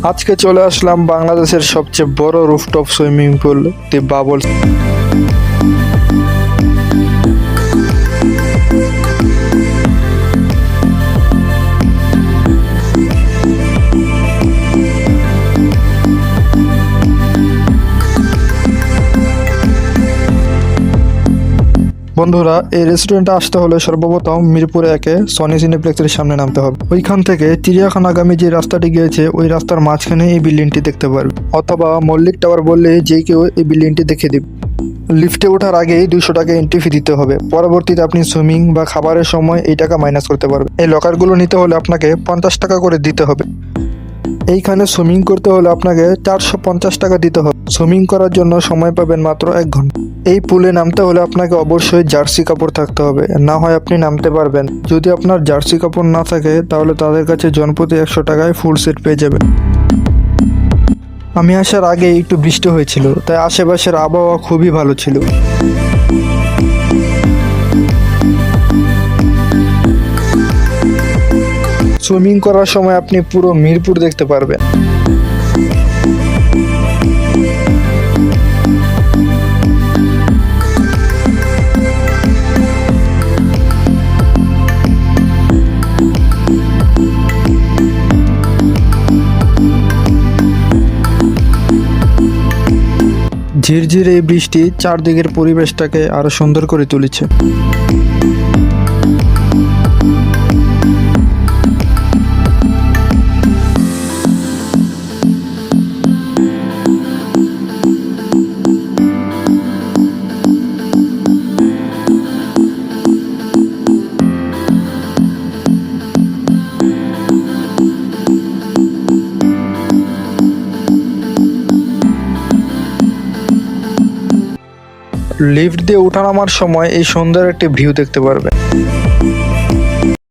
আজকে চলে আসলাম বাংলাদেশের সবচেয়ে বড় রুফটপ সুইমিং পুল দি বাবল। বন্ধুরা, এই রেস্টুরেন্টে আসতে হলে সর্বপ্রথম মিরপুরে একে সনি সিনেপ্লেক্সের সামনে নামতে হবে। ওইখান থেকে চিড়িয়াখানাগামী যে রাস্তাটি গিয়েছে ওই রাস্তার মাঝখানে এই বিল্ডিংটি দেখতে পারবে, অথবা মল্লিক টাওয়ার বললে যে কেউ এই বিল্ডিংটি দেখিয়ে দিবে। লিফটে ওঠার আগেই 200 টাকা এন্ট্রি ফি দিতে হবে। পরবর্তীতে আপনি সুইমিং বা খাবারের সময় এই টাকা মাইনাস করতে পারবেন। এই লকারগুলো নিতে হলে আপনাকে 50 টাকা করে দিতে হবে। এইখানে সুইমিং করতে হলে আপনাকে 450 টাকা দিতে হবে। সুইমিং করার জন্য সময় পাবেন মাত্র 1 ঘন্টা। এই পুলে নামতে হলে আপনাকে অবশ্যই জার্সি কাপড় থাকতে হবে, না হয় আপনি নামতে পারবেন। যদি আপনার জার্সি কাপড় না থাকে তাহলে তাদের কাছে জনপ্রতি 100 টাকায় ফুল সেট পেয়ে যাবেন। আমি আসার আগে একটু বৃষ্টি হয়েছিল, তাই আশেপাশের আবহাওয়া খুবই ভালো ছিল। সুইমিং করার সময় আপনি পুরো মিরপুর দেখতে পারবেন। ঝিরঝির এই বৃষ্টি চারদিকের পরিবেশটাকে আরো সুন্দর করে তুলেছে। লিফট দিয়ে ওঠানামার সময় এই সুন্দর একটি ভিউ দেখতে পারবেন।